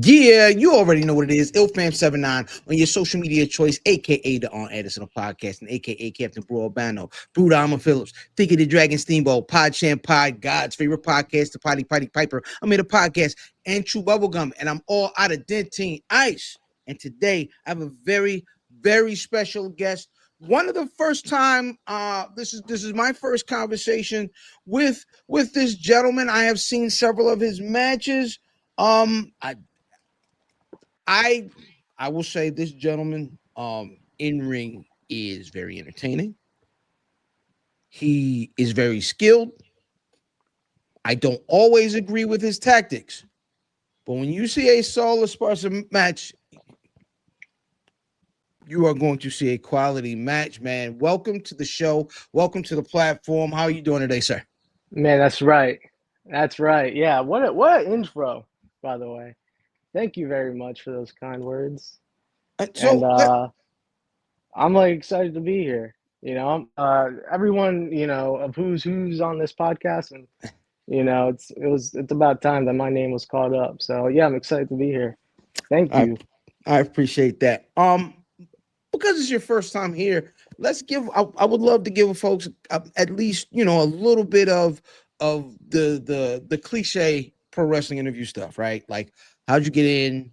Yeah, you already know what it is. IlFam79 on your social media choice, aka the On Edison of podcasting, aka Captain Bro Albano, Brudama Phillips, Think of the Dragon Steamboat, Pod Champ Pod, God's favorite podcast, the Potty Piper. I made a podcast and Chew Bubblegum, and I'm all out of Dentine Ice. And today I have a very, very special guest. One of the first time, this is my first conversation with this gentleman. I have seen several of his matches. I I I will say this gentleman in ring is very entertaining. He is very skilled. I don't always agree with his tactics, but when you see a Saul Esparaza match, you are going to see a quality match, man. Welcome to the show. Welcome to the platform. How are you doing today, sir? Man, that's right. That's right. Yeah, what an intro, by the way. Thank you very much for those kind words. And So let, I'm like excited to be here. Everyone, of who's on this podcast, and it's about time that my name was called up. So yeah, I'm excited to be here. Thank I you. I appreciate that. Because it's your first time here, let's give. I would love to give folks at least a little bit of the cliche pro wrestling interview stuff, right? Like, how'd you get in?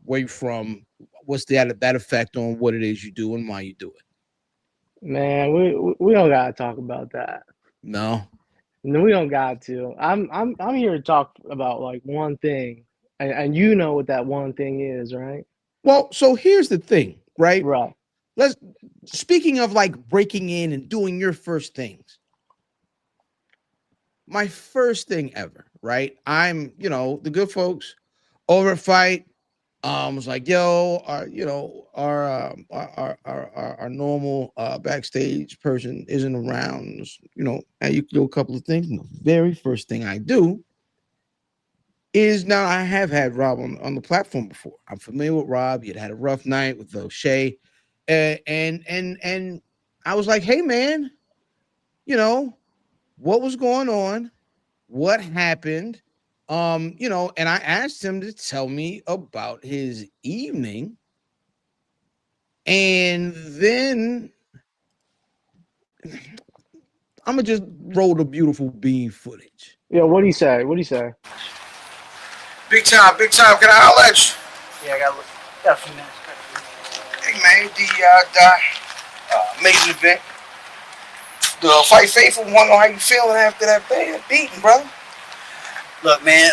Where you from? What's that effect on what it is you do and why you do it? Man, we don't gotta talk about that. No. No, we don't got to. I'm here to talk about like one thing, and you know what that one thing is, right? Well, so here's the thing, right? Right. Let's Speaking of like breaking in and doing your first things. My first thing ever, right? The good folks over at Fight was like, yo, our normal backstage person isn't around, and you can do a couple of things. And the very first thing I do is, now I have had Rob on the platform before. I'm familiar with Rob. He had a rough night with O'Shea, and I was like, hey man, you know what was going on, what happened, and I asked him to tell me about his evening, and then I'm gonna just roll the beautiful bean footage. Yeah. What do you say? What do you say? Big time, big time. Can I holler at you? Yeah, got a few minutes. Hey man, the amazing event. The Fight Faithful, want to know how you feeling after that beating, brother? Look, man,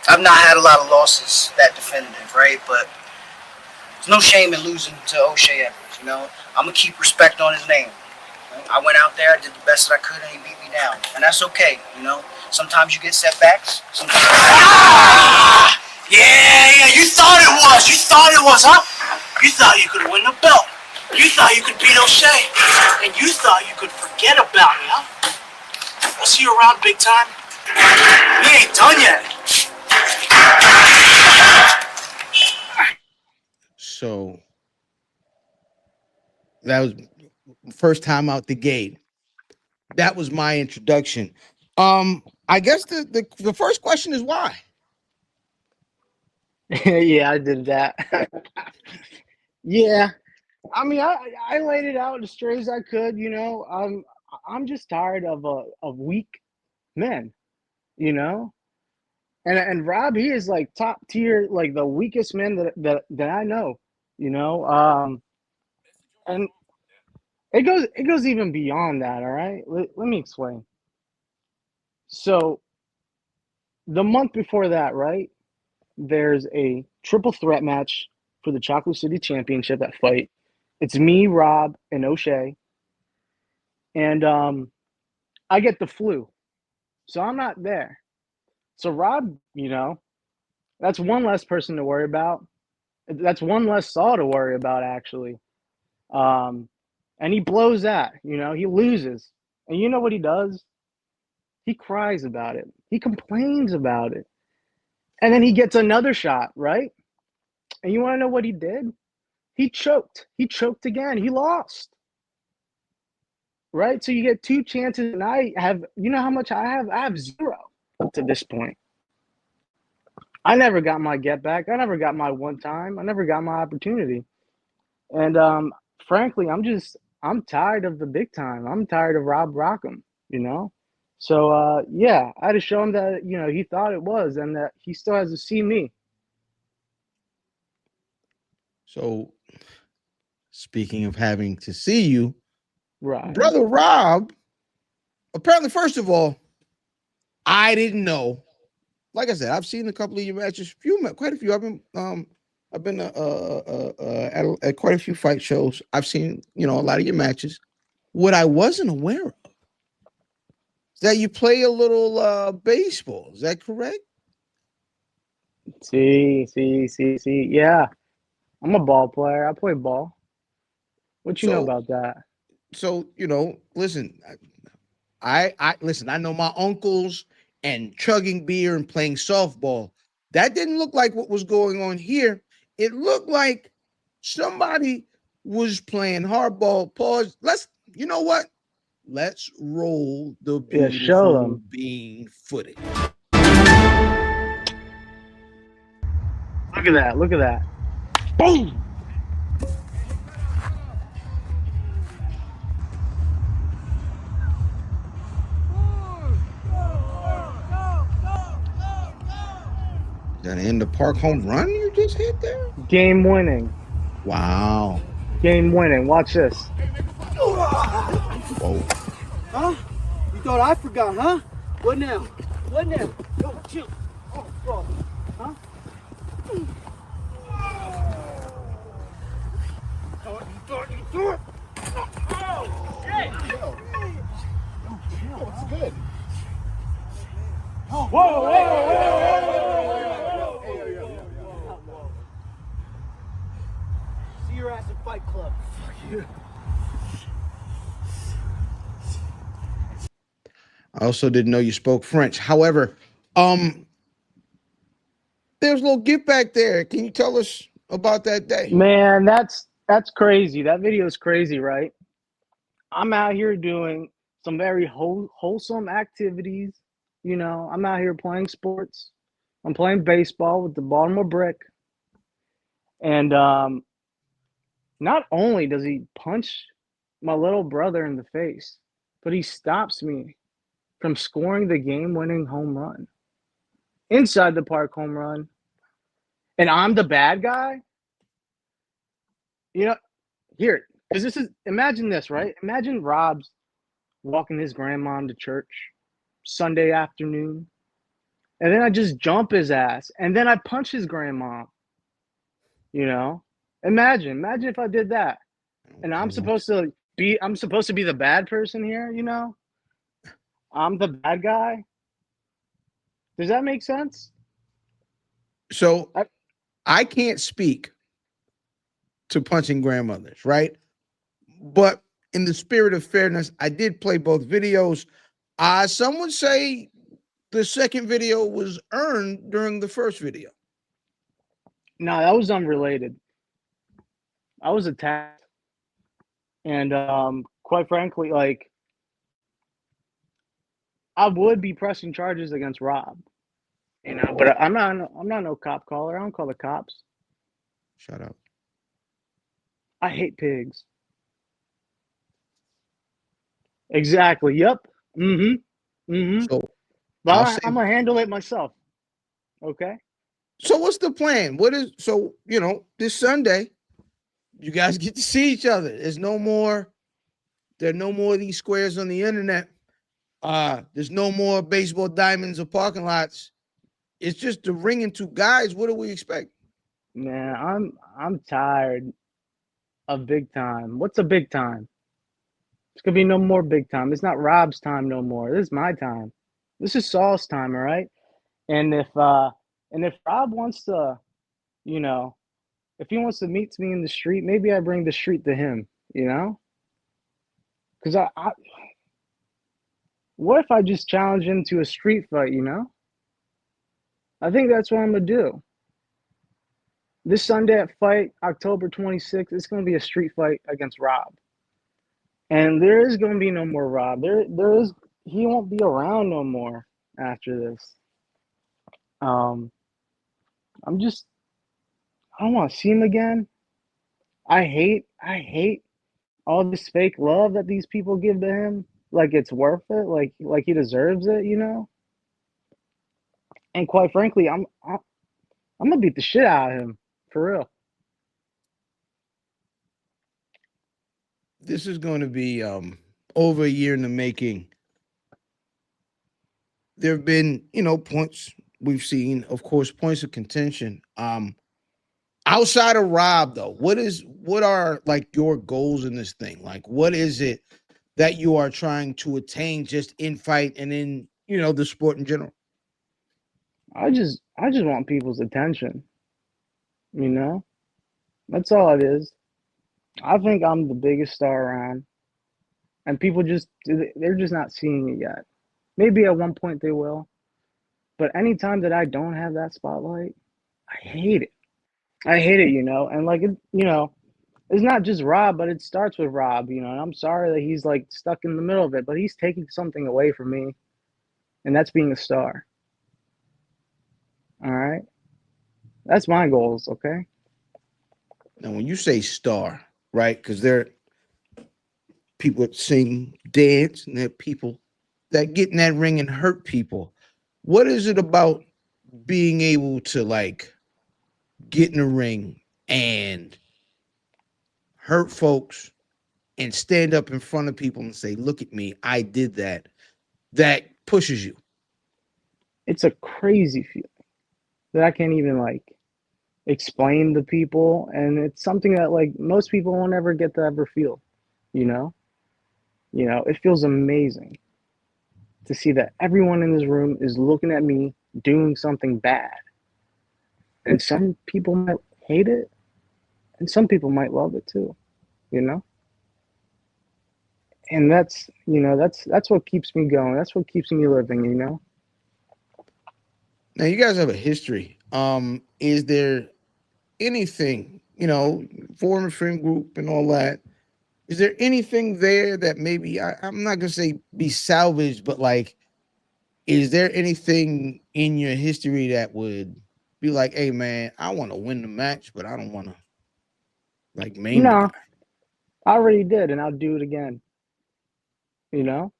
I've not had a lot of losses that definitive, right? But there's no shame in losing to O'Shea Edwards, I'm going to keep respect on his name. I went out there, I did the best that I could, and he beat me down. And that's okay. Sometimes you get setbacks. Sometimes... Ah! Yeah, you thought it was, huh? You thought you could win the belt. You thought you could beat O'Shea. And you thought you could forget about me, huh? I'll see you around, big time. We ain't done yet. So that was first time out the gate. That was my introduction. I guess the first question is why. Yeah, I did that. Yeah. I mean, I laid it out as straight as I could. I'm just tired of weak men. You know, and Rob, he is like top tier, like the weakest man that I know. You know, and it goes even beyond that. All right, let me explain. So the month before that, right, there's a triple threat match for the Chocolate City Championship at Fight. It's me, Rob, and O'Shea, and I get the flu, so I'm not there. So Rob, that's one less person to worry about. That's one less Saul to worry about, actually. Um, and he blows that, he loses. And you know what he does? He cries about it. He complains about it. And then he gets another shot, right? And you want to know what he did? He choked. He choked again. He lost. Right? So you get two chances, and I have, how much I have? I have zero to this point. I never got my get back. I never got my one time. I never got my opportunity. And frankly, I'm tired of the big time. I'm tired of Robb Rackham, you know? So yeah, I had to show him that, he thought it was and that he still has to see me. So, speaking of having to see you, Right. brother Robb, apparently, first of all, I didn't know. Like I said, I've seen a couple of your matches, quite a few. I've been at quite a few fight shows. I've seen, a lot of your matches. What I wasn't aware of is that you play a little baseball. Is that correct? See. Yeah, I'm a ball player. I play ball. What you know So, about that? listen, I listen. I know my uncles and chugging beer and playing softball. That didn't look like what was going on here. It looked like somebody was playing hardball. Pause. You know what? Let's roll the Yeah, show beautiful them. bean footage. Look at that. Look at that. Boom. Is that in the park home run you just hit there? Game winning. Wow. Game winning. Watch this. Whoa. Huh? You thought I forgot, huh? What now? What now? Yo, chill. Oh, bro. Huh? You thought you threw it? Oh, hey! Yo, chill. It's good. Whoa, whoa, whoa, whoa, whoa. See your ass at Fight Club. Fuck you. I also didn't know you spoke French. However, there's a little gift back there. Can you tell us about that day? Man, that's crazy. That video is crazy, right? I'm out here doing some very wholesome activities. I'm out here playing sports. I'm playing baseball with the Baltimore Brick. And not only does he punch my little brother in the face, but he stops me from scoring the game-winning home run. Inside the park home run. And I'm the bad guy? Here, because imagine this, right? Imagine Robb's walking his grandmom to church Sunday afternoon, and then I just jump his ass, and then I punch his grandma. Imagine if I did that, and I'm supposed to be the bad person here. I'm the bad guy. Does that make sense? So I can't speak to punching grandmothers, right? But in the spirit of fairness, I did play both videos. Some would say the second video was earned during the first video. No, that was unrelated. I was attacked, and quite frankly, like I would be pressing charges against Robb, but I'm not no cop caller. I don't call the cops. Shut up. I hate pigs. Exactly. Yep. So But I'm gonna handle it myself. Okay. So what's the plan? This Sunday, you guys get to see each other. There are no more of these squares on the internet. There's no more baseball diamonds or parking lots. It's just the ring and two guys. What do we expect? Man, I'm tired of big time. What's a big time? It's gonna be no more big time. It's not Robb's time no more. This is my time. This is Saul's time, all right? And if Robb wants to, if he wants to meet me in the street, maybe I bring the street to him, Because what if I just challenge him to a street fight, I think that's what I'm going to do. This Sunday at Fight, October 26th, it's going to be a street fight against Robb. And there is going to be no more Robb. He won't be around no more after this. I don't want to see him again. I hate all this fake love that these people give to him. Like it's worth it. Like he deserves it, you know. And quite frankly, I'm gonna beat the shit out of him for real. This is going to be over a year in the making. There have been, points we've seen, of course, points of contention. Outside of Robb, though, what are like your goals in this thing? Like, what is it that you are trying to attain just in fight and in, the sport in general? I just want people's attention, you know? That's all it is. I think I'm the biggest star around, and people they're just not seeing it yet. Maybe at one point they will, but anytime that I don't have that spotlight, I hate it. I hate it, you know? And like it's not just Robb, but it starts with Robb, you know. And I'm sorry that he's like stuck in the middle of it, but he's taking something away from me, and that's being a star. All right? That's my goals, okay? Now, when you say star, right? Because there are people that sing, dance, and there are people that get in that ring and hurt people. What is it about being able to like get in the ring and hurt folks and stand up in front of people and say, "Look at me, I did that." That pushes you. It's a crazy feeling that I can't even like explain to people, and it's something that like most people won't ever get to ever feel, you know? It feels amazing to see that everyone in this room is looking at me doing something bad. And some people might hate it, and some people might love it too, you know? And that's what keeps me going. That's what keeps me living, you know? Now, you guys have a history. Is there anything, former friend group and all that? Is there anything there that maybe I'm not gonna say be salvaged, but like, is there anything in your history that would be like, hey man, I want to win the match, but I don't want to like maim the guy? No, I already did, and I'll do it again, you know?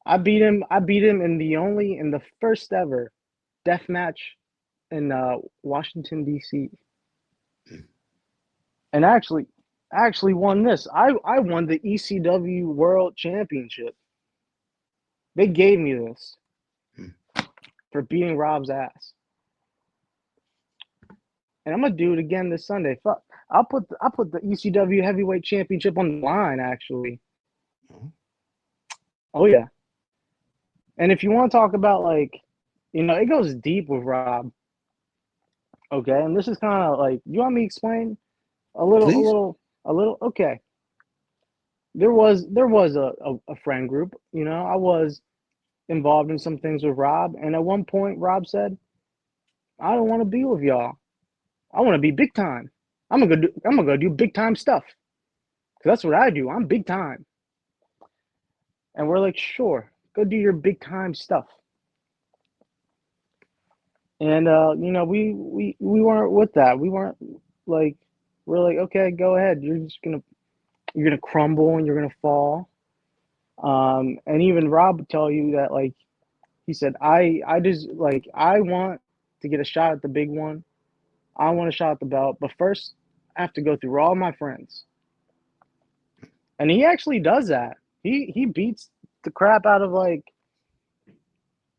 I beat him in the first ever death match in Washington D.C. and actually won this. I won the ECW World Championship. They gave me this Hmm. for beating Robb's ass, and I'm gonna do it again this Sunday. Fuck, I'll put the ECW Heavyweight Championship on the line. Actually, Mhm. oh yeah. And if you want to talk about like, it goes deep with Robb. Okay, and this is kind of like, you want me to explain a little, a Please. little, a little? Okay, there was a friend group. I was involved in some things with Robb, and at one point, Robb said, "I don't want to be with y'all. I want to be big time. I'm gonna go do big time stuff, because that's what I do. I'm big time." And we're like, "Sure, go do your big time stuff." And we weren't with that. We weren't like, we're like, okay, go ahead. You're gonna crumble and you're gonna fall. And even Robb would tell you that, like, he said, I just like, I want to get a shot at the big one. I want a shot at the belt, but first I have to go through all my friends. And he actually does that. He beats the crap out of like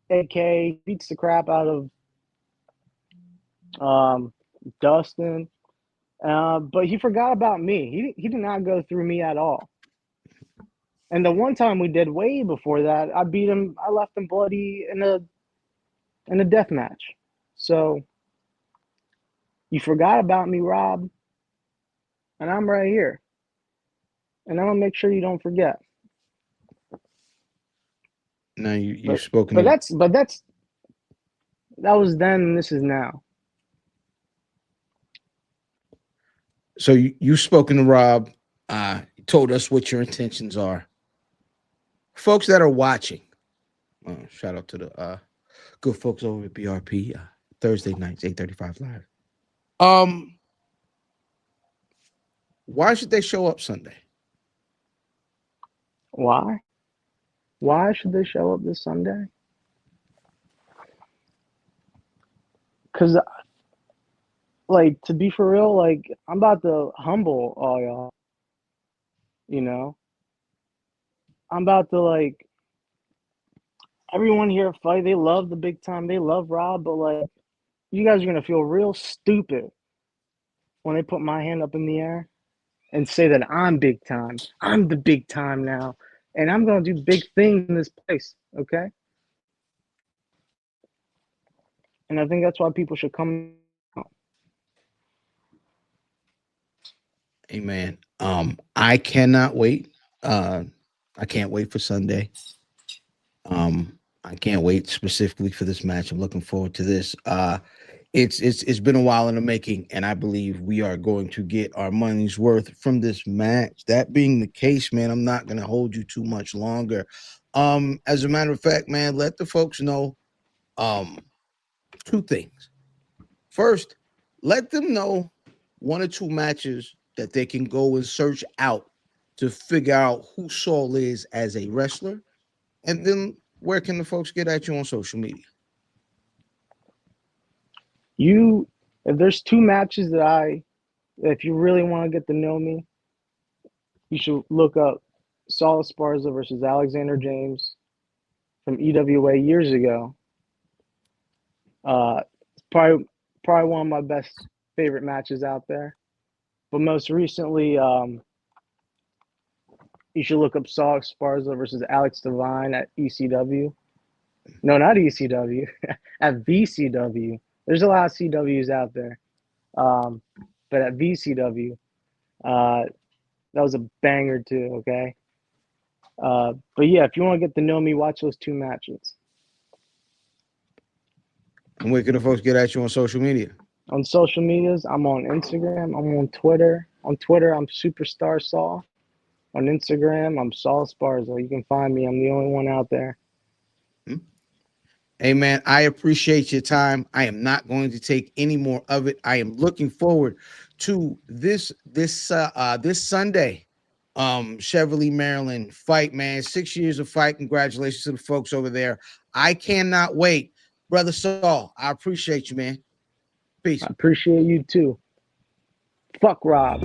AK, beats the crap out of Dustin. But he forgot about me. He did not go through me at all. And the one time we did way before that, I beat him. I left him bloody in a death match. So you forgot about me, Robb, and I'm right here, and I'm gonna make sure you don't forget. Now you've But spoken but of, that's that was then, and this is now. so you've spoken to Robb. You told us what your intentions are. Folks that are watching, shout out to the good folks over at BRP. Thursday nights, 8:35 live. Why should they show up Sunday? Why? Why should they show up this Sunday? Because, like, to be for real, like, I'm about to humble all y'all. You know? I'm about to, like, everyone here fight. They love the big time. They love Rob, but, like, you guys are going to feel real stupid when they put my hand up in the air and say that I'm big time. I'm the big time now. And I'm going to do big things in this place, okay? And I think that's why people should come. Amen. I cannot wait. I can't wait for Sunday. I can't wait specifically for this match. I'm looking forward to this. It's been a while in the making, and I believe we are going to get our money's worth from this match. That being the case, man, I'm not gonna hold you too much longer. As a matter of fact, man, let the folks know two things. First, let them know one or two matches that they can go and search out to figure out who Saul is as a wrestler. And then where can the folks get at you on social media? If there's two matches if you really want to get to know me, you should look up Saul Esparaza versus Alexander James from EWA years ago. It's probably one of my best favorite matches out there. But most recently, you should look up Saul Esparaza versus Alex Devine at ECW. No, not ECW, at VCW. There's a lot of CWs out there. But at VCW, that was a banger too, okay? But yeah, if you want to get to know me, watch those two matches. And where can the folks get at you on social media? On social medias, I'm on Instagram. I'm on Twitter. On Twitter, I'm Superstar Saul. On Instagram, I'm Saul Esparaza. You can find me. I'm the only one out there. Hey, man, I appreciate your time. I am not going to take any more of it. I am looking forward to this Sunday. Cheverly, Maryland fight, man. 6 years of fight. Congratulations to the folks over there. I cannot wait. Brother Saul, I appreciate you, man. Peace. I appreciate you too. Fuck Rob.